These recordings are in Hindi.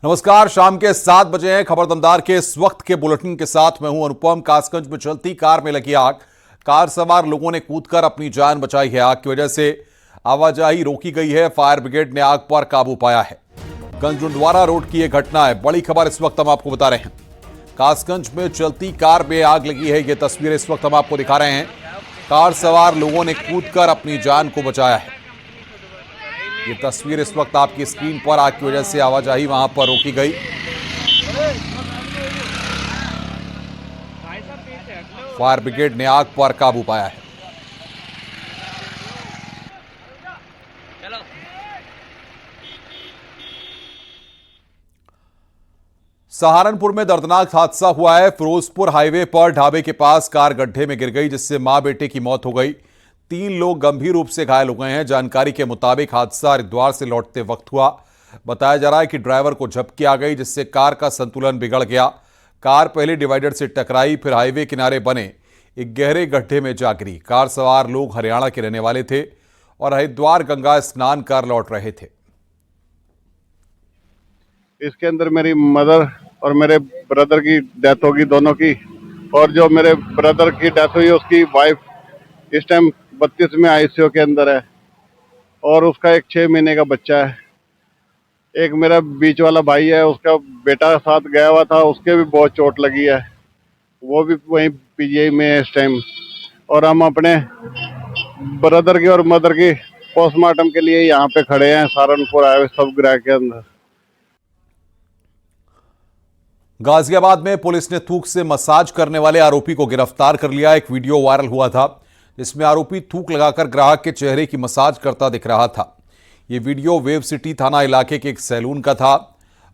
नमस्कार, शाम के 7 बजे हैं। खबर दमदार के इस वक्त के बुलेटिन के साथ मैं हूं अनुपम। कासगंज में चलती कार में लगी आग, कार सवार लोगों ने कूदकर अपनी जान बचाई है। आग की वजह से आवाजाही रोकी गई है। फायर ब्रिगेड ने आग पर काबू पाया है। गंजुंडवारा रोड की यह घटना है। बड़ी खबर इस वक्त हम आपको बता रहे हैं। कासगंज में चलती कार में आग लगी है। यह तस्वीर इस वक्त हम आपको दिखा रहे हैं। कार सवार लोगों ने कूदकर अपनी जान को बचाया है। ये तस्वीर इस वक्त आपकी स्क्रीन पर। आग की वजह से आवाजाही वहां पर रोकी गई। फायर ब्रिगेड ने आग पर काबू पाया है। सहारनपुर में दर्दनाक हादसा हुआ है। फिरोजपुर हाईवे पर ढाबे के पास कार गड्ढे में गिर गई, जिससे मां बेटे की मौत हो गई। 3 लोग गंभीर रूप से घायल हो गए हैं। जानकारी के मुताबिक हादसा हरिद्वार से लौटते वक्त हुआ। बताया जा रहा है कि ड्राइवर को झपकी आ गई, जिससे कार का संतुलन बिगड़ गया। कार पहले डिवाइडर से टकराई, फिर हाईवे किनारे बने एक गहरे गड्ढे में जा गिरी। कार सवार लोग हरियाणा के रहने वाले थे और हरिद्वार गंगा स्नान कर लौट रहे थे। इसके अंदर मेरी मदर और मेरे ब्रदर की डेथ होगी, दोनों की। और जो मेरे ब्रदर की डेथ हुई उसकी वाइफ इस टाइम 32 में आईसीयू के अंदर है और उसका एक 6 महीने का बच्चा है। एक मेरा बीच वाला भाई है, उसका बेटा साथ गया हुआ था, उसके भी बहुत चोट लगी है, वो भी वहीं पीजीआई में है इस टाइम। और हम अपने ब्रदर की और मदर की पोस्टमार्टम के लिए यहाँ पे खड़े हैं सहारनपुर आए हुए सब गृह के अंदर। गाजियाबाद में पुलिस ने थूक से मसाज करने वाले आरोपी को गिरफ्तार कर लिया। एक वीडियो वायरल हुआ था, जिसमें आरोपी थूक लगाकर ग्राहक के चेहरे की मसाज करता दिख रहा था। यह वीडियो वेव सिटी थाना इलाके के एक सैलून का था।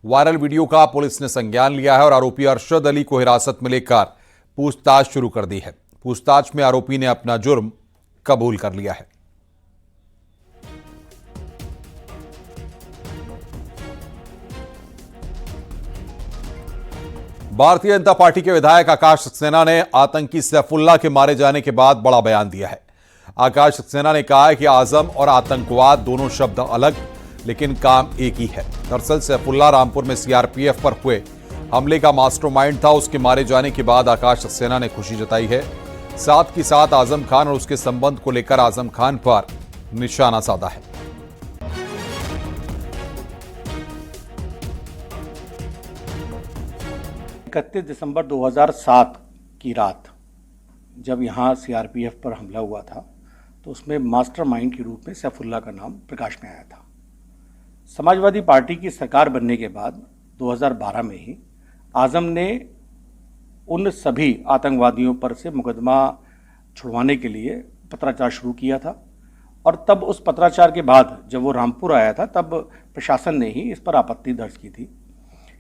वायरल वीडियो का पुलिस ने संज्ञान लिया है और आरोपी अरशद अली को हिरासत में लेकर पूछताछ शुरू कर दी है। पूछताछ में आरोपी ने अपना जुर्म कबूल कर लिया है। भारतीय जनता पार्टी के विधायक आकाश सक्सेना ने आतंकी सैफुल्लाह के मारे जाने के बाद बड़ा बयान दिया है। आकाश सक्सेना ने कहा है कि आजम और आतंकवाद दोनों शब्द अलग, लेकिन काम एक ही है। दरअसल सैफुल्लाह रामपुर में सीआरपीएफ पर हुए हमले का मास्टरमाइंड था। उसके मारे जाने के बाद आकाश सक्सेना ने खुशी जताई है। साथ ही साथ आजम खान और उसके संबंध को लेकर आजम खान पर निशाना साधा है। 31 दिसंबर 2007 की रात जब यहाँ सीआरपीएफ पर हमला हुआ था, तो उसमें मास्टरमाइंड के रूप में सैफुल्लाह का नाम प्रकाश में आया था। समाजवादी पार्टी की सरकार बनने के बाद 2012 में ही आजम ने उन सभी आतंकवादियों पर से मुकदमा छुड़वाने के लिए पत्राचार शुरू किया था। और तब उस पत्राचार के बाद जब वो रामपुर आया था, तब प्रशासन ने ही इस पर आपत्ति दर्ज की थी।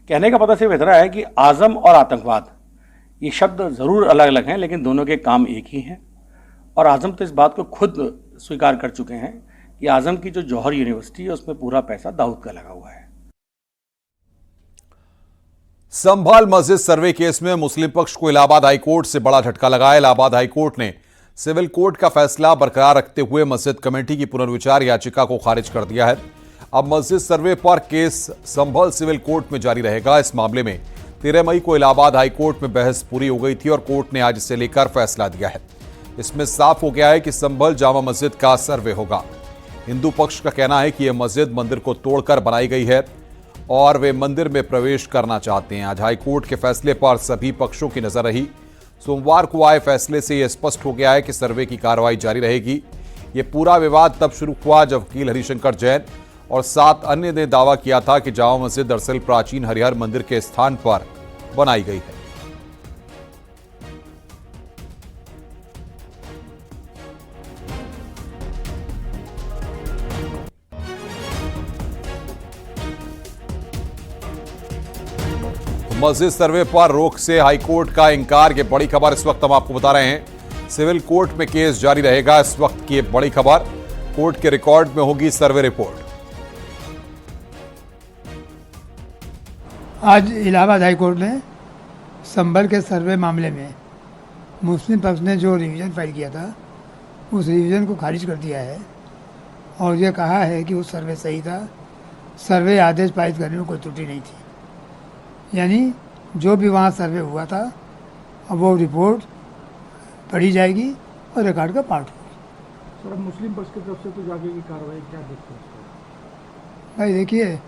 कहने का पता सिर्फ इतना है कि आजम और आतंकवाद ये शब्द ज़रूर अलग अलग हैं, लेकिन दोनों के काम एक ही हैं। और आजम तो इस बात को खुद स्वीकार कर चुके हैं कि आजम की जो जौहर यूनिवर्सिटी है उसमें पूरा पैसा दाऊद का लगा हुआ है। संभल मस्जिद सर्वे केस में मुस्लिम पक्ष को इलाहाबाद हाईकोर्ट से बड़ा झटका लगा है। इलाहाबाद हाईकोर्ट ने सिविल कोर्ट का फैसला बरकरार रखते हुए मस्जिद कमेटी की पुनर्विचार याचिका को खारिज कर दिया है। अब मस्जिद सर्वे पर केस संभल सिविल कोर्ट में जारी रहेगा। इस मामले में 13 मई को इलाहाबाद हाईकोर्ट में बहस पूरी हो गई थी और कोर्ट ने आज इसे लेकर फैसला दिया है। इसमें साफ हो गया है कि संभल जामा मस्जिद का सर्वे होगा। हिंदू पक्ष का कहना है कि यह मस्जिद मंदिर को तोड़कर बनाई गई है और वे मंदिर में प्रवेश करना चाहते हैं। आज हाईकोर्ट के फैसले पर सभी पक्षों की नजर रही। सोमवार को आए फैसले से यह स्पष्ट हो गया है कि सर्वे की कार्रवाई जारी रहेगी। यह पूरा विवाद तब शुरू हुआ जब वकील हरिशंकर जैन और 7 अन्य ने दावा किया था कि जामा मस्जिद दरअसल प्राचीन हरिहर मंदिर के स्थान पर बनाई गई है। मस्जिद सर्वे पर रोक से हाईकोर्ट का इंकार, ये बड़ी खबर इस वक्त हम आपको बता रहे हैं। सिविल कोर्ट में केस जारी रहेगा। इस वक्त की बड़ी खबर, कोर्ट के रिकॉर्ड में होगी सर्वे रिपोर्ट। आज इलाहाबाद हाईकोर्ट ने संभल के सर्वे मामले में मुस्लिम पक्ष ने जो रिवीजन फाइल किया था, उस रिवीजन को खारिज कर दिया है और ये कहा है कि वो सर्वे सही था। सर्वे आदेश पारित करने में कोई त्रुटि नहीं थी। यानी जो भी वहाँ सर्वे हुआ था अब वो रिपोर्ट पढ़ी जाएगी और रिकॉर्ड का पार्ट होगा। सर, अब मुस्लिम पक्ष की तरफ से तो जाके की कार्रवाई क्या देखते हैं? भाई देखिए,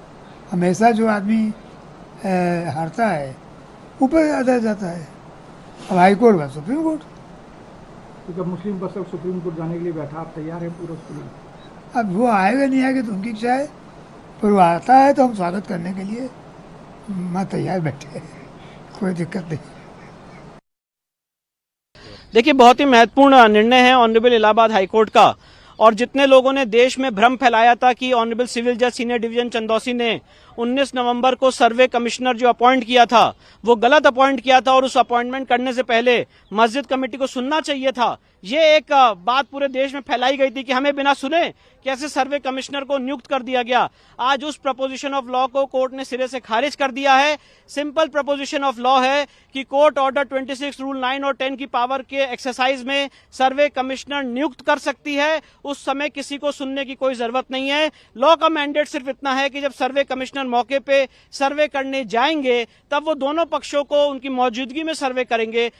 हमेशा जो आदमी हारता है ऊपर ज़्यादा जाता है। अब हाई कोर्ट बस सुप्रीम कोर्ट। तो जब मुस्लिम पक्ष अब सुप्रीम कोर्ट जाने के लिए बैठा, आप तैयार हैं पूरा उसके लिए? अब वो आएगा नहीं आएगा तो उनकी इच्छा है, पर वो आता है तो हम स्वागत करने के लिए मैं तैयार बैठे हैं, कोई दिक्कत नहीं। देखिए, बहुत ही महत्वपूर्ण निर्णय है ऑनरेबल इलाहाबाद हाईकोर्ट का। और जितने लोगों ने देश में भ्रम फैलाया था कि ऑनरेबल सिविल जज सीनियर डिवीजन चंदौसी ने 19 नवंबर को सर्वे कमिश्नर जो अपॉइंट किया था वो गलत अपॉइंट किया था और उस अपॉइंटमेंट करने से पहले मस्जिद कमेटी को सुनना चाहिए था, ये एक बात पूरे देश में फैलाई गई थी कि हमें बिना सुने कैसे सर्वे कमिश्नर को नियुक्त कर दिया गया। आज उस प्रपोजिशन ऑफ लॉ को कोर्ट ने सिरे से खारिज कर दिया है। सिंपल प्रपोजिशन ऑफ लॉ है कि कोर्ट ऑर्डर 26 रूल 9 और 10 की पावर के एक्सरसाइज में सर्वे कमिश्नर नियुक्त कर सकती है। उस समय किसी को सुनने की कोई जरूरत नहीं है। लॉ का मैंडेट सिर्फ इतना है कि जब सर्वे कमिश्नर मौके पे सर्वे करने जाएंगे तब वो दोनों पक्षों को उनकी मौजूदगी में सर्वे करेंगे।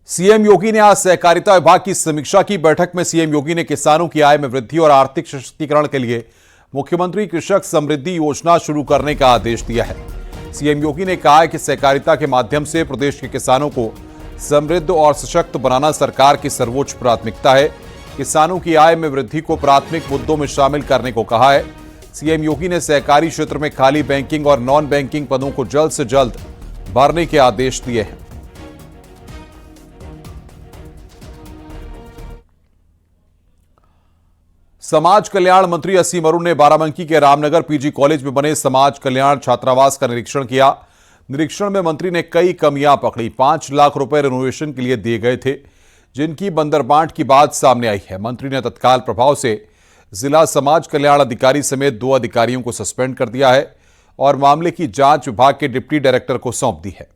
सीएम योगी ने आज सहकारिता विभाग की समीक्षा की। बैठक में सीएम योगी ने किसानों की आय में वृद्धि और आर्थिक सशक्तिकरण के लिए मुख्यमंत्री कृषक समृद्धि योजना शुरू करने का आदेश दिया है। सीएम योगी ने कहा है कि सहकारिता के माध्यम से प्रदेश के किसानों को समृद्ध और सशक्त बनाना सरकार की सर्वोच्च प्राथमिकता है। किसानों की आय में वृद्धि को प्राथमिक मुद्दों में शामिल करने को कहा है। सीएम योगी ने सहकारी क्षेत्र में खाली बैंकिंग और नॉन बैंकिंग पदों को जल्द से जल्द भरने के आदेश दिए हैं। समाज कल्याण मंत्री असीम अरुण ने बाराबंकी के रामनगर पीजी कॉलेज में बने समाज कल्याण छात्रावास का निरीक्षण किया। निरीक्षण में मंत्री ने कई कमियां पकड़ी। 5 लाख रुपए रिनोवेशन के लिए दिए गए थे, जिनकी बंदरबांट की बात सामने आई है। मंत्री ने तत्काल प्रभाव से जिला समाज कल्याण अधिकारी समेत 2 अधिकारियों को सस्पेंड कर दिया है और मामले की जांच विभाग के डिप्टी डायरेक्टर को सौंप दी है।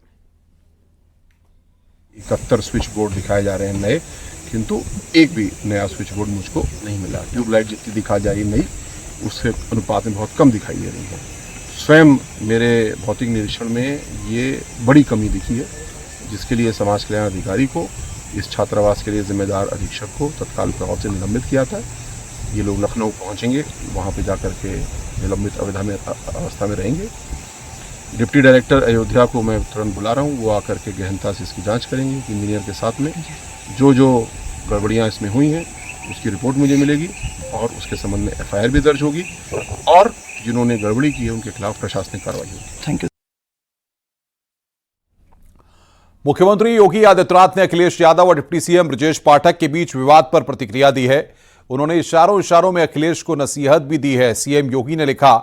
71 स्विच बोर्ड दिखाए जा रहे हैं नए, किंतु एक भी नया स्विच बोर्ड मुझको नहीं मिला। ट्यूबलाइट जितनी दिखा जा रही नई, उसके अनुपात में बहुत कम दिखाई दे रही है। स्वयं मेरे भौतिक निरीक्षण में ये बड़ी कमी दिखी है, जिसके लिए समाज कल्याण अधिकारी को, इस छात्रावास के लिए जिम्मेदार अधीक्षक को तत्काल प्रभाव से निलंबित किया था। ये लोग लखनऊ पहुंचेंगे, वहाँ पे जाकर के निलंबित अवस्था में रहेंगे। डिप्टी डायरेक्टर अयोध्या को मैं तुरंत बुला रहा हूँ, वो आकर के गहनता से इसकी जांच करेंगे। इंजीनियर के साथ में जो गड़बड़ियाँ इसमें हुई हैं उसकी रिपोर्ट मुझे मिलेगी और उसके संबंध में एफआईआर भी दर्ज होगी और जिन्होंने गड़बड़ी की है उनके खिलाफ प्रशासनिक कार्रवाई होगी। Thank you. मुख्यमंत्री योगी आदित्यनाथ ने अखिलेश यादव और डिप्टी सीएम ब्रजेश पाठक के बीच विवाद पर प्रतिक्रिया दी है। उन्होंने इशारों में अखिलेश को नसीहत भी दी है। सीएम योगी ने लिखा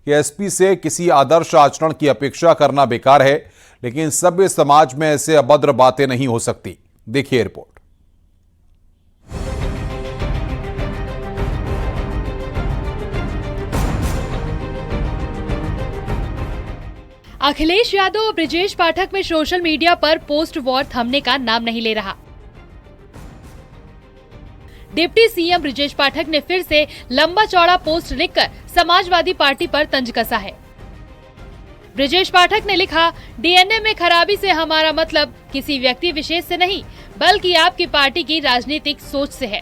कि एसपी से किसी आदर्श आचरण की अपेक्षा करना बेकार है, लेकिन सभ्य समाज में ऐसे अभद्र बातें नहीं हो सकती। देखिए रिपोर्ट। अखिलेश यादव और ब्रजेश पाठक में सोशल मीडिया पर पोस्ट वॉर थमने का नाम नहीं ले रहा। डिप्टी सीएम ब्रजेश पाठक ने फिर से लंबा चौड़ा पोस्ट लिखकर समाजवादी पार्टी पर तंज कसा है। ब्रजेश पाठक ने लिखा, डीएनए में खराबी से हमारा मतलब किसी व्यक्ति विशेष से नहीं, बल्कि आपकी पार्टी की राजनीतिक सोच से है।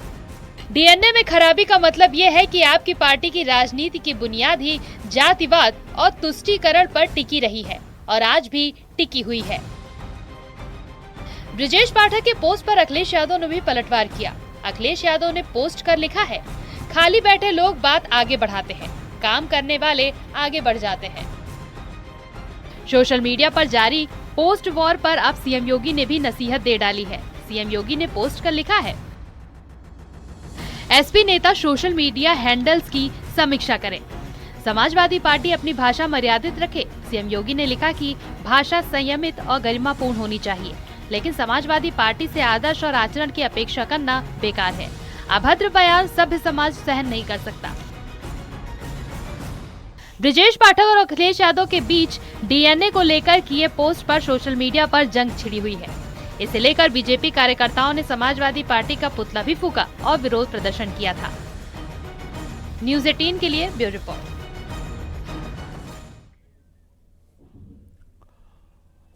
डीएनए में खराबी का मतलब यह है कि आपकी पार्टी की राजनीति की बुनियाद ही जातिवाद और तुष्टीकरण पर टिकी रही है और आज भी टिकी हुई है। ब्रजेश पाठक के पोस्ट पर अखिलेश यादव ने भी पलटवार किया। अखिलेश यादव ने पोस्ट कर लिखा है, खाली बैठे लोग बात आगे बढ़ाते हैं, काम करने वाले आगे बढ़ जाते हैं। सोशल मीडिया पर जारी पोस्ट वॉर पर अब सीएम योगी ने भी नसीहत दे डाली है। सीएम योगी ने पोस्ट कर लिखा है, एसपी नेता सोशल मीडिया हैंडल्स की समीक्षा करें, समाजवादी पार्टी अपनी भाषा मर्यादित रखे। सीएम योगी ने लिखा कि भाषा संयमित और गरिमापूर्ण होनी चाहिए, लेकिन समाजवादी पार्टी से आदर्श और आचरण की अपेक्षा करना बेकार है। अभद्र बयान सभ्य समाज सहन नहीं कर सकता। ब्रजेश पाठक और अखिलेश यादव के बीच डीएनए को लेकर किए पोस्ट पर सोशल मीडिया पर जंग छिड़ी हुई है। इसे लेकर बीजेपी कार्यकर्ताओं ने समाजवादी पार्टी का पुतला भी फूंका और विरोध प्रदर्शन किया था। न्यूज़ 18 के लिए ब्यूरो रिपोर्ट।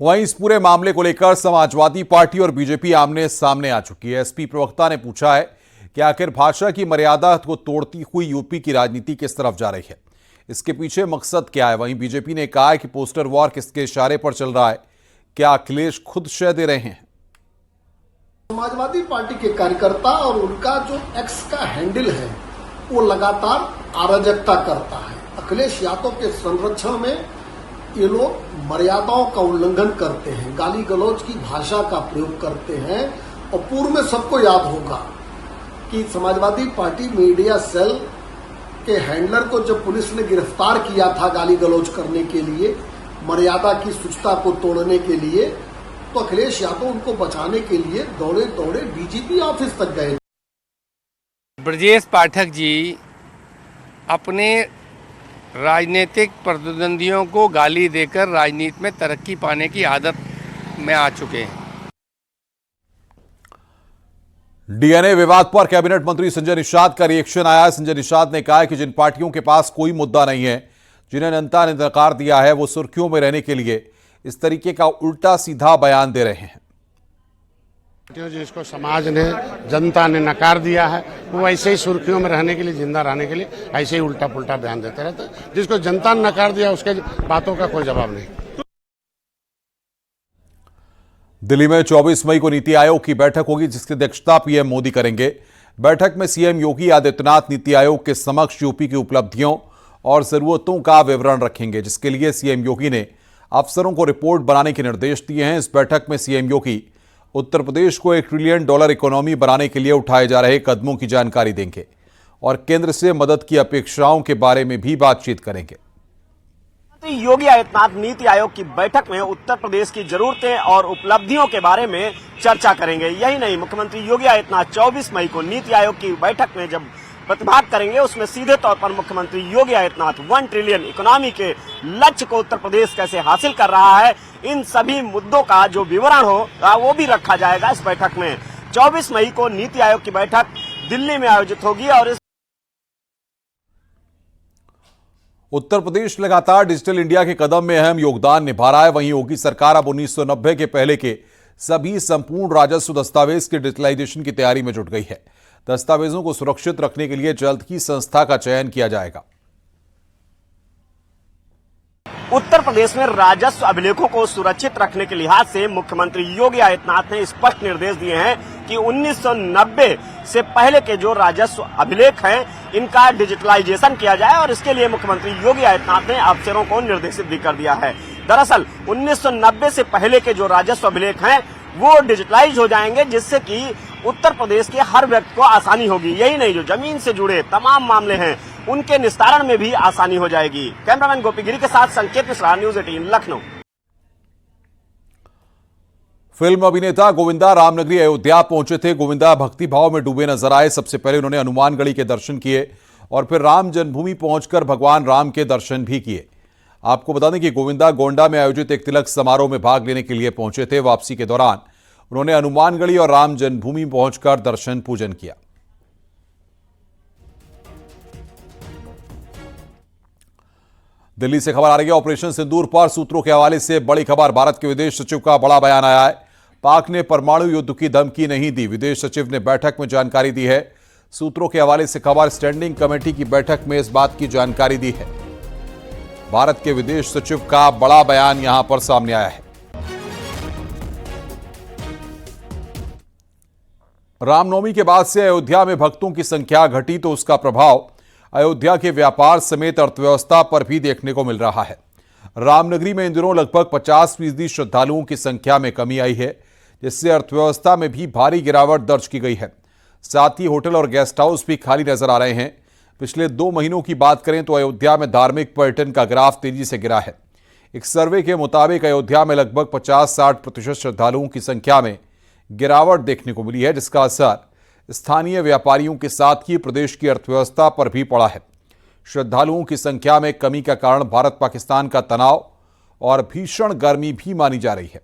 वहीं इस पूरे मामले को लेकर समाजवादी पार्टी और बीजेपी आमने सामने आ चुकी है। एसपी प्रवक्ता ने पूछा है कि आखिर भाषा की मर्यादा को तोड़ती हुई यूपी की राजनीति किस तरफ जा रही है, इसके पीछे मकसद क्या है। वहीं बीजेपी ने कहा है कि पोस्टर वॉर किसके इशारे पर चल रहा है, क्या अखिलेश खुद शय दे रहे हैं। समाजवादी पार्टी के कार्यकर्ता और उनका जो एक्स का हैंडल है वो लगातार अराजकता करता है। अखिलेश यादव के संरक्षण में ये लोग मर्यादाओं का उल्लंघन करते हैं, गाली गलौज की भाषा का प्रयोग करते हैं। और पूर्व में सबको याद होगा कि समाजवादी पार्टी मीडिया सेल के हैंडलर को जब पुलिस ने गिरफ्तार किया था गाली गलौज करने के लिए, मर्यादा की शुचिता को तोड़ने के लिए, तो अखिलेश यादव उनको बचाने के लिए दौड़े दौड़े डीजीपी ऑफिस तक गए। ब्रजेश पाठक जी अपने राजनीतिक प्रतिद्वंदियों को गाली देकर राजनीति में तरक्की पाने की आदत में आ चुके हैं। डीएनए विवाद पर कैबिनेट मंत्री संजय निषाद का रिएक्शन आया। संजय निषाद ने कहा कि जिन पार्टियों के पास कोई मुद्दा नहीं है, जिन्हें जनता ने नकार दिया है, वो सुर्खियों में रहने के लिए इस तरीके का उल्टा सीधा बयान दे रहे हैं। जिसको समाज ने, जनता ने नकार दिया है, वो ऐसे ही सुर्खियों में रहने के लिए, जिंदा रहने के लिए ऐसे ही उल्टा पुल्टा बयान देते रहते। जिसको जनता ने नकार दिया उसके बातों का कोई जवाब नहीं। दिल्ली में 24 मई को नीति आयोग की बैठक होगी, जिसकी अध्यक्षता पीएम मोदी करेंगे। बैठक में सीएम योगी आदित्यनाथ नीति आयोग के समक्ष यूपी की उपलब्धियों और जरूरतों का विवरण रखेंगे, जिसके लिए सीएम योगी ने अफसरों को रिपोर्ट बनाने के निर्देश दिए हैं। इस बैठक में सीएम योगी उत्तर प्रदेश को $1 ट्रिलियन इकोनॉमी बनाने के लिए उठाए जा रहे कदमों की जानकारी देंगे और केंद्र से मदद की अपेक्षाओं के बारे में भी बातचीत करेंगे। योगी आदित्यनाथ नीति आयोग की बैठक में उत्तर प्रदेश की जरूरतें और उपलब्धियों के बारे में चर्चा करेंगे। यही नहीं, मुख्यमंत्री योगी आदित्यनाथ 24 मई को नीति आयोग की बैठक में जब प्रतिभाग करेंगे, उसमें सीधे तौर पर मुख्यमंत्री योगी आदित्यनाथ 1 ट्रिलियन इकोनॉमी के लक्ष्य को उत्तर प्रदेश कैसे हासिल कर रहा है, इन सभी मुद्दों का जो विवरण हो वो भी रखा जाएगा इस बैठक में। 24 मई को नीति आयोग की बैठक दिल्ली में आयोजित होगी और इस उत्तर प्रदेश लगातार डिजिटल इंडिया के कदम में अहम योगदान निभा रहा है। वहीं योगी सरकार अब 1990 के पहले के सभी संपूर्ण राजस्व दस्तावेज के डिजिटलाइजेशन की तैयारी में जुट गई है। दस्तावेजों को सुरक्षित रखने के लिए जल्द ही संस्था का चयन किया जाएगा। उत्तर प्रदेश में राजस्व अभिलेखों को सुरक्षित रखने के लिहाज से मुख्यमंत्री योगी आदित्यनाथ ने स्पष्ट निर्देश दिए हैं कि 1990 से पहले के जो राजस्व अभिलेख हैं, इनका डिजिटलाइजेशन किया जाए और इसके लिए मुख्यमंत्री योगी आदित्यनाथ ने अफसरों को निर्देशित भी कर दिया है। दरअसल 1990 से पहले के जो राजस्व अभिलेख हैं वो डिजिटलाइज हो जाएंगे, जिससे कि उत्तर प्रदेश के हर व्यक्ति को आसानी होगी। यही नहीं, जो जमीन से जुड़े तमाम मामले हैं उनके निस्तारण में भी आसानी हो जाएगी। कैमरामैन गोपी गिरी के साथ संकेत मिश्रा, न्यूज़ 18 लखनऊ। फिल्म अभिनेता गोविंदा रामनगरी अयोध्या पहुंचे थे। गोविंदा भक्ति भाव में डूबे नजर आए। सबसे पहले उन्होंने हनुमानगढ़ी के दर्शन किए और फिर राम जन्मभूमि पहुंचकर भगवान राम के दर्शन भी किए। आपको बता दें कि गोविंदा गोंडा में आयोजित एक तिलक समारोह में भाग लेने के लिए पहुंचे थे। वापसी के दौरान उन्होंने हनुमानगढ़ी और राम जन्मभूमि पहुंचकर दर्शन पूजन किया। दिल्ली से खबर आ रही है ऑपरेशन सिंदूर पर। सूत्रों के हवाले से बड़ी खबर, भारत के विदेश सचिव का बड़ा बयान आया है। पाक ने परमाणु युद्ध की धमकी नहीं दी, विदेश सचिव ने बैठक में जानकारी दी है। सूत्रों के हवाले से खबर, स्टैंडिंग कमेटी की बैठक में इस बात की जानकारी दी है। भारत के विदेश सचिव का बड़ा बयान यहां पर सामने आया है। रामनवमी के बाद से अयोध्या में भक्तों की संख्या घटी तो उसका प्रभाव अयोध्या के व्यापार समेत अर्थव्यवस्था पर भी देखने को मिल रहा है। रामनगरी में इन दिनों लगभग 50% श्रद्धालुओं की संख्या में कमी आई है, जिससे अर्थव्यवस्था में भी भारी गिरावट दर्ज की गई है। साथ ही होटल और गेस्ट हाउस भी खाली नजर आ रहे हैं। पिछले 2 महीनों की बात करें तो अयोध्या में धार्मिक पर्यटन का ग्राफ तेजी से गिरा है। एक सर्वे के मुताबिक अयोध्या में लगभग 50-60% श्रद्धालुओं की संख्या में गिरावट देखने को मिली है, जिसका असर स्थानीय व्यापारियों के साथ ही प्रदेश की अर्थव्यवस्था पर भी पड़ा है। श्रद्धालुओं की संख्या में कमी का कारण भारत पाकिस्तान का तनाव और भीषण गर्मी भी मानी जा रही है।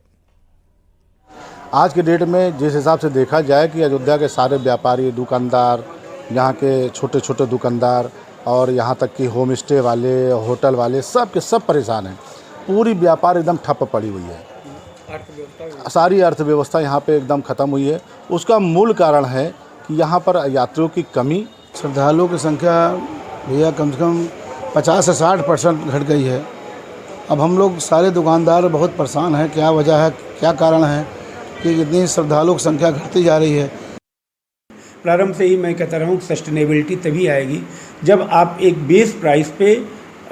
आज के डेट में जिस हिसाब से देखा जाए कि अयोध्या के सारे व्यापारी, दुकानदार, यहाँ के छोटे छोटे दुकानदार और यहाँ तक कि होम स्टे वाले, होटल वाले, सब के सब परेशान हैं। पूरी व्यापार एकदम ठप पड़ी हुई है। सारी अर्थव्यवस्था यहाँ पे एकदम ख़त्म हुई है। उसका मूल कारण है कि यहाँ पर यात्रियों की कमी, श्रद्धालुओं की संख्या भैया कम से कम 50 से 60% घट गई है। अब हम लोग सारे दुकानदार बहुत परेशान हैं, क्या वजह है, क्या कारण है कि इतनी श्रद्धालुओं की संख्या घटती जा रही है। प्रारंभ से ही मैं कहता रहा हूँ सस्टेनेबिलिटी तभी आएगी जब आप एक बेस प्राइस पे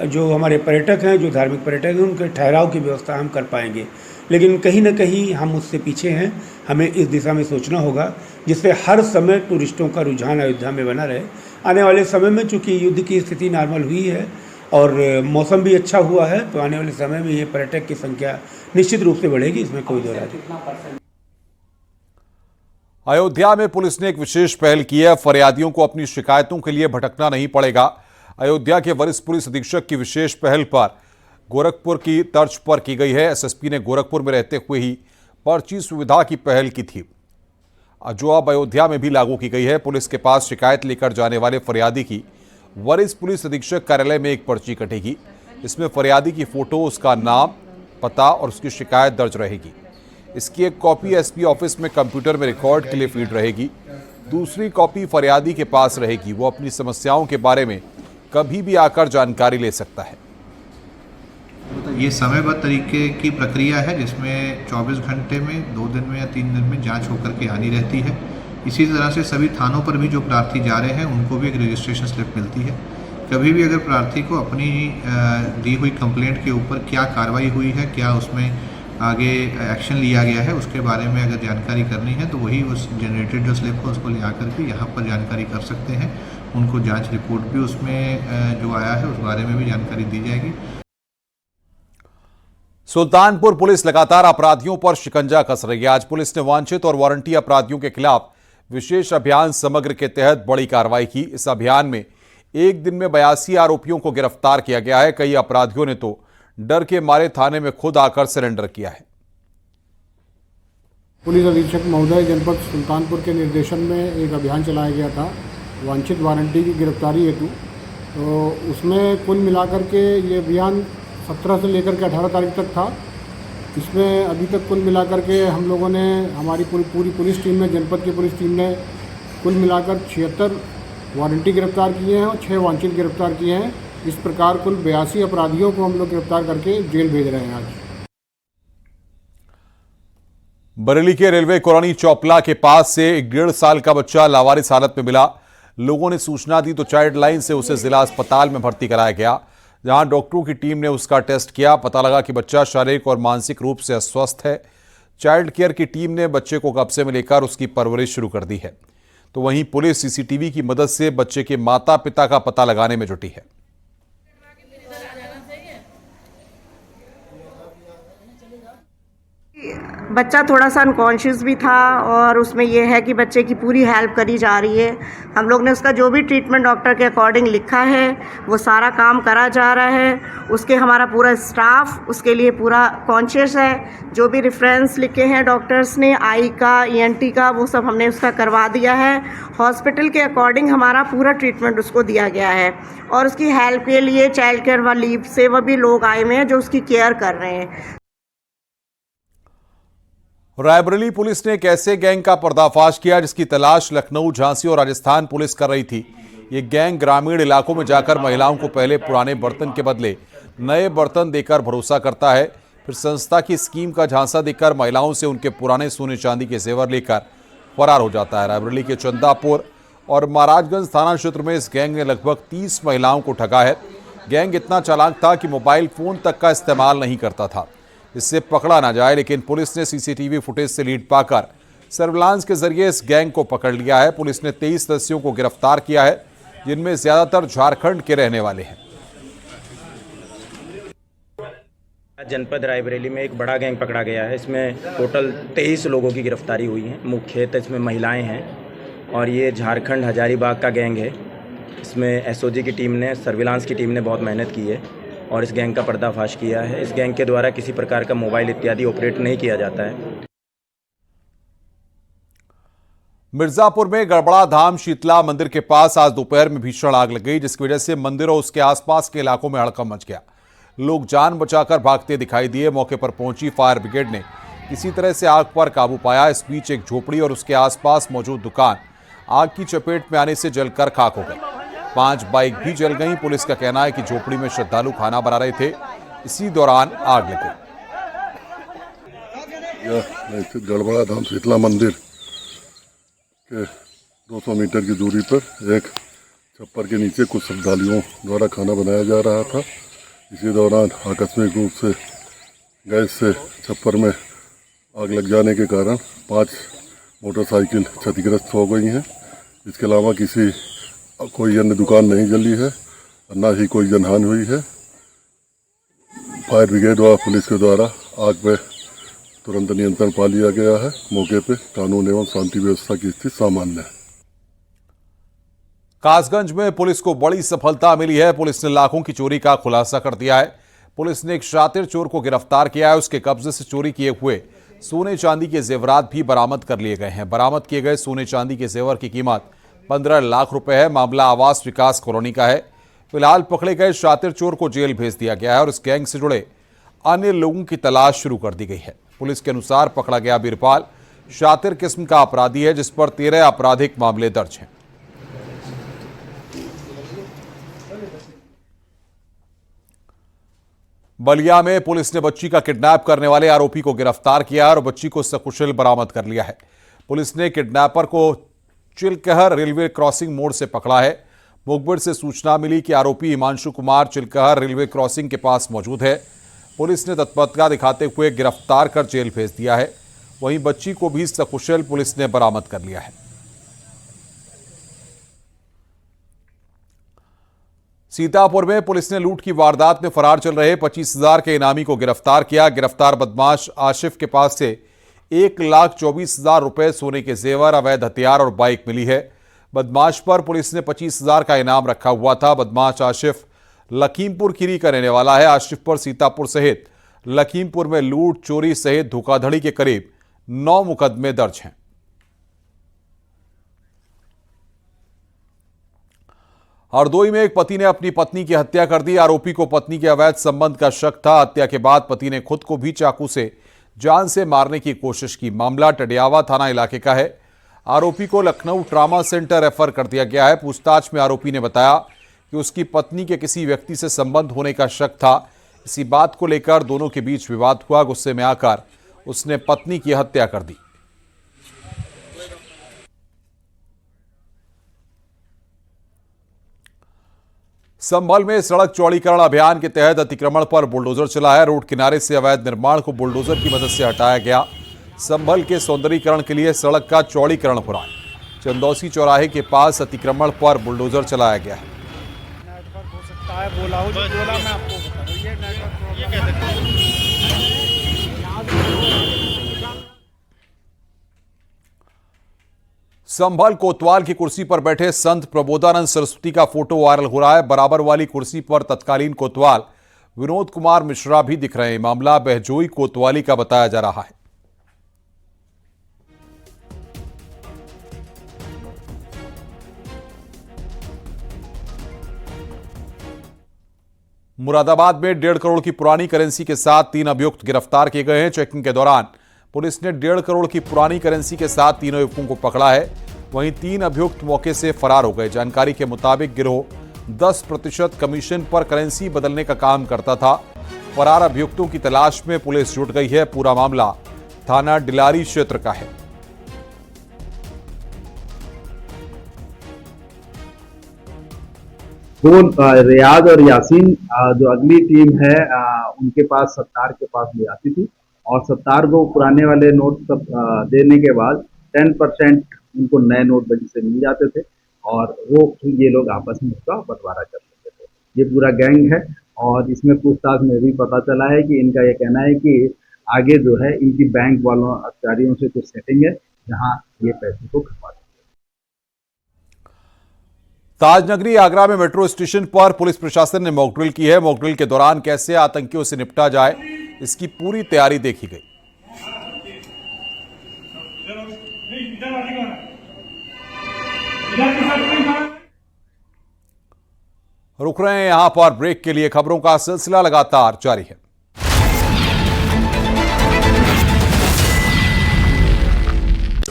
जो हमारे पर्यटक हैं, जो धार्मिक पर्यटक हैं, उनके ठहराव की व्यवस्था हम कर पाएंगे। लेकिन कहीं ना कहीं हम उससे पीछे हैं। हमें इस दिशा में सोचना होगा जिससे हर समय टूरिस्टों का रुझान अयोध्या में बना रहे। आने वाले समय में चूँकि युद्ध की स्थिति नॉर्मल हुई है और मौसम भी अच्छा हुआ है, तो आने वाले समय में ये पर्यटक की संख्या निश्चित रूप से बढ़ेगी, इसमें कोई दो राय नहीं। अयोध्या में पुलिस ने एक विशेष पहल की है। फरियादियों को अपनी शिकायतों के लिए भटकना नहीं पड़ेगा। अयोध्या के वरिष्ठ पुलिस अधीक्षक की विशेष पहल पर गोरखपुर की तर्ज पर की गई है। एसएसपी ने गोरखपुर में रहते हुए ही पर्ची सुविधा की पहल की थी, जो अब अयोध्या में भी लागू की गई है। पुलिस के पास शिकायत लेकर जाने वाले फरियादी की वरिष्ठ पुलिस अधीक्षक कार्यालय में एक पर्ची कटेगी। इसमें फरियादी की फोटो, उसका नाम, पता और उसकी शिकायत दर्ज रहेगी। इसकी एक कॉपी एसपी ऑफिस में कंप्यूटर में रिकॉर्ड के लिए फीड रहेगी। दूसरी कॉपी फरियादी के पास रहेगी। वो अपनी समस्याओं के बारे में कभी भी आकर जानकारी ले सकता है। ये समयबद्ध तरीके की प्रक्रिया है जिसमें 24 घंटे में, 2 दिन में या 3 दिन में जांच होकर के आनी रहती है। इसी तरह से सभी थानों पर भी जो प्रार्थी जा रहे हैं उनको भी एक रजिस्ट्रेशन स्लिप मिलती है। कभी भी अगर प्रार्थी को अपनी दी हुई कंप्लेंट के ऊपर क्या कार्रवाई हुई है, क्या उसमें आगे एक्शन लिया गया है, उसके बारे में अगर जानकारी करनी है तो वही उस जनरेटेड जो स्लिप है उसको ले आकर के यहाँ पर जानकारी कर सकते हैं। उनको जांच रिपोर्ट भी उसमें जो आया है उस बारे में भी जानकारी दी जाएगी। सुल्तानपुर पुलिस लगातार अपराधियों पर शिकंजा कस रही है। आज पुलिस ने वांछित और वारंटी अपराधियों के खिलाफ विशेष अभियान समग्र के तहत बड़ी कार्रवाई की। इस अभियान में एक दिन में 82 आरोपियों को गिरफ्तार किया गया है। कई अपराधियों ने तो डर के मारे थाने में खुद आकर सरेंडर किया है। पुलिस अधीक्षक महोदय जनपद सुल्तानपुर के निर्देशन में एक अभियान चलाया गया था वांछित वारंटी की गिरफ्तारी हेतु। तो उसमें कुल मिलाकर के ये अभियान 17 से लेकर के 18 तारीख तक था। इसमें अभी तक कुल मिलाकर के हम लोगों ने, हमारी पूरी पुलिस टीम ने, जनपद की पुलिस टीम ने कुल मिलाकर 76 वारंटी गिरफ्तार किए हैं और 6 वांछित गिरफ्तार किए हैं। इस प्रकार कुल 82 अपराधियों को हम लोग गिरफ्तार करके जेल भेज रहे हैं। आज बरेली के रेलवे कॉलोनी चौपला के पास से एक 1.5 साल का बच्चा लावारिस हालत में मिला। लोगों ने सूचना दी तो चाइल्ड लाइन से उसे जिला अस्पताल में भर्ती कराया गया, जहां डॉक्टरों की टीम ने उसका टेस्ट किया। पता लगा कि बच्चा शारीरिक और मानसिक रूप से अस्वस्थ है। चाइल्ड केयर की टीम ने बच्चे को कब्जे में लेकर उसकी परवरिश शुरू कर दी है। तो वहीं पुलिस सीसीटीवी की मदद से बच्चे के माता पिता का पता लगाने में जुटी है। बच्चा थोड़ा सा अनकॉन्शियस भी था और उसमें यह है कि बच्चे की पूरी हेल्प करी जा रही है। हम लोग ने उसका जो भी ट्रीटमेंट डॉक्टर के अकॉर्डिंग लिखा है वो सारा काम करा जा रहा है। उसके हमारा पूरा स्टाफ उसके लिए पूरा कॉन्शियस है। जो भी रेफरेंस लिखे हैं डॉक्टर्स ने, आई का, ENT का, वो सब हमने उसका करवा दिया है। हॉस्पिटल के अकॉर्डिंग हमारा पूरा ट्रीटमेंट उसको दिया गया है और उसकी हेल्प के लिए चाइल्ड केयर व लीव से वो भी लोग आए हुए हैं जो उसकी केयर कर रहे हैं। रायबरेली पुलिस ने एक ऐसे गैंग का पर्दाफाश किया जिसकी तलाश लखनऊ, झांसी और राजस्थान पुलिस कर रही थी। ये गैंग ग्रामीण इलाकों में जाकर महिलाओं को पहले पुराने बर्तन के बदले नए बर्तन देकर भरोसा करता है, फिर संस्था की स्कीम का झांसा देकर महिलाओं से उनके पुराने सोने चांदी के जेवर लेकर फरार हो जाता है। रायबरेली के चंदापुर और महाराजगंज थाना क्षेत्र में इस गैंग ने लगभग 30 महिलाओं को ठगा है। गैंग इतना चालाक था कि मोबाइल फोन तक का इस्तेमाल नहीं करता था, इससे पकड़ा ना जाए। लेकिन पुलिस ने सीसीटीवी फुटेज से लीड पाकर सर्विलांस के जरिए इस गैंग को पकड़ लिया है। पुलिस ने 23 सदस्यों को गिरफ्तार किया है, जिनमें ज्यादातर झारखंड के रहने वाले हैं। जनपद रायबरेली में एक बड़ा गैंग पकड़ा गया है। इसमें टोटल 23 लोगों की गिरफ्तारी हुई है। मुख्यतः इसमें महिलाएं हैं और ये झारखंड हजारीबाग का गैंग है। इसमें एसओजी की टीम ने, सर्विलांस की टीम ने बहुत मेहनत की है और इस गैंग का पर्दाफाश किया है। इस गैंग के द्वारा किसी प्रकार का मोबाइल इत्यादि ऑपरेट नहीं किया जाता है। मिर्जापुर में गड़बड़ा धाम शीतला मंदिर के पास आज दोपहर में भीषण आग लग गई, जिसकी वजह से मंदिर और उसके आसपास के इलाकों में हड़कंप मच गया। लोग जान बचाकर भागते दिखाई दिए। मौके पर पहुंची फायर ब्रिगेड ने किसी तरह से आग पर काबू पाया। इस बीच एक झोपड़ी और उसके आसपास मौजूद दुकान आग की चपेट में आने से जलकर खाक हो गई। 5 बाइक भी जल गईं। पुलिस का कहना है कि झोपड़ी में श्रद्धालु खाना बना रहे थे, इसी दौरान आग लग गई। स्थित गड़बड़ा धाम शीतला मंदिर के 200 मीटर की दूरी पर एक छप्पर के नीचे कुछ श्रद्धालुओं द्वारा खाना बनाया जा रहा था। इसी दौरान आकस्मिक रूप से गैस से छप्पर में आग लग जाने के कारण 5 मोटरसाइकिल क्षतिग्रस्त हो गई हैं। इसके अलावा कोई अन्य दुकान नहीं जली है, न ही कोई जनहानि हुई है। फायर ब्रिगेड व पुलिस के द्वारा आग पर तुरंत नियंत्रण पा लिया गया है। मौके पर कानून एवं शांति व्यवस्था की स्थिति सामान्य है। कासगंज में पुलिस को बड़ी सफलता मिली है। पुलिस ने लाखों की चोरी का खुलासा कर दिया है। पुलिस ने एक शातिर चोर को गिरफ्तार किया है। उसके कब्जे से चोरी किए हुए सोने चांदी के जेवरात भी बरामद कर लिए गए हैं। बरामद किए गए सोने चांदी के जेवर की कीमत 15 लाख रुपए है। मामला आवास विकास कॉलोनी का है। फिलहाल पकड़े गए शातिर चोर को जेल भेज दिया गया है और इस गैंग से जुड़े अन्य लोगों की तलाश शुरू कर दी गई है। पुलिस के अनुसार पकड़ा गया बीरपाल शातिर किस्म का अपराधी है, जिस पर 13 आपराधिक मामले दर्ज हैं। बलिया में पुलिस ने बच्ची का किडनैप करने वाले आरोपी को गिरफ्तार किया और बच्ची को सकुशल बरामद कर लिया है। पुलिस ने किडनैपर को चिलकहर रेलवे क्रॉसिंग मोड़ से पकड़ा है। मुखबिर से सूचना मिली कि आरोपी हिमांशु कुमार चिलकहर रेलवे क्रॉसिंग के पास मौजूद है। पुलिस ने तत्परता दिखाते हुए गिरफ्तार कर जेल भेज दिया है। वहीं बच्ची को भी सकुशल पुलिस ने बरामद कर लिया है। सीतापुर में पुलिस ने लूट की वारदात में फरार चल रहे 25,000 के इनामी को गिरफ्तार किया। गिरफ्तार बदमाश आशिफ के पास से 1,24,000 रुपए, सोने के जेवर, अवैध हथियार और बाइक मिली है। बदमाश पर पुलिस ने 25,000 का इनाम रखा हुआ था। बदमाश आशिफ लखीमपुर खीरी का रहने वाला है। आशिफ पर सीतापुर सहित लखीमपुर में लूट, चोरी सहित धोखाधड़ी के करीब 9 मुकदमे दर्ज हैं। हरदोई में एक पति ने अपनी पत्नी की हत्या कर दी। आरोपी को पत्नी के अवैध संबंध का शक था। हत्या के बाद पति ने खुद को भी चाकू से जान से मारने की कोशिश की। मामला टडियावा थाना इलाके का है। आरोपी को लखनऊ ट्रामा सेंटर रेफर कर दिया गया है। पूछताछ में आरोपी ने बताया कि उसकी पत्नी के किसी व्यक्ति से संबंध होने का शक था। इसी बात को लेकर दोनों के बीच विवाद हुआ। गुस्से में आकर उसने पत्नी की हत्या कर दी। संभल में सड़क चौड़ीकरण अभियान के तहत अतिक्रमण पर बुलडोजर चला है। रोड किनारे से अवैध निर्माण को बुलडोजर की मदद से हटाया गया। संभल के सौंदर्यीकरण के लिए सड़क का चौड़ीकरण हो रहा है। चंदौसी चौराहे के पास अतिक्रमण पर बुलडोजर चलाया गया है। संभल कोतवाल की कुर्सी पर बैठे संत प्रबोधानंद सरस्वती का फोटो वायरल हो रहा है। बराबर वाली कुर्सी पर तत्कालीन कोतवाल विनोद कुमार मिश्रा भी दिख रहे हैं। मामला बहजोई कोतवाली का बताया जा रहा है। मुरादाबाद में 1.5 करोड़ की पुरानी करेंसी के साथ 3 अभियुक्त गिरफ्तार किए गए हैं। चेकिंग के दौरान पुलिस ने 1.5 करोड़ की पुरानी करेंसी के साथ तीनों युवकों को पकड़ा है। वहीं 3 अभियुक्त मौके से फरार हो गए। जानकारी के मुताबिक गिरोह 10% कमीशन पर करेंसी बदलने का काम करता था। फरार अभियुक्तों की तलाश में पुलिस जुट गई है। पूरा मामला थाना डिलारी क्षेत्र का है। रियाज और यासीन जो अगली टीम है उनके पास सत्तार के पास ले आती थी और सत्तार को पुराने वाले नोट सब देने के बाद 10% उनको नए नोट बजी से मिल जाते थे और वो ये लोग आपस में उसका बंटवारा कर लेते थे। ये पूरा गैंग है और इसमें पूछताछ में भी पता चला है कि इनका ये कहना है कि आगे जो है इनकी बैंक वालों अधिकारियों से कुछ सेटिंग है जहां ये पैसे को खपा। ताजनगरी आगरा में मेट्रो स्टेशन पर पुलिस प्रशासन ने मॉकड्रिल की है। मॉकड्रिल के दौरान कैसे आतंकियों से निपटा जाए, इसकी पूरी तैयारी देखी गई। रुक रहे हैं यहां पर ब्रेक के लिए। खबरों का सिलसिला लगातार जारी है।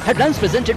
Headlines presented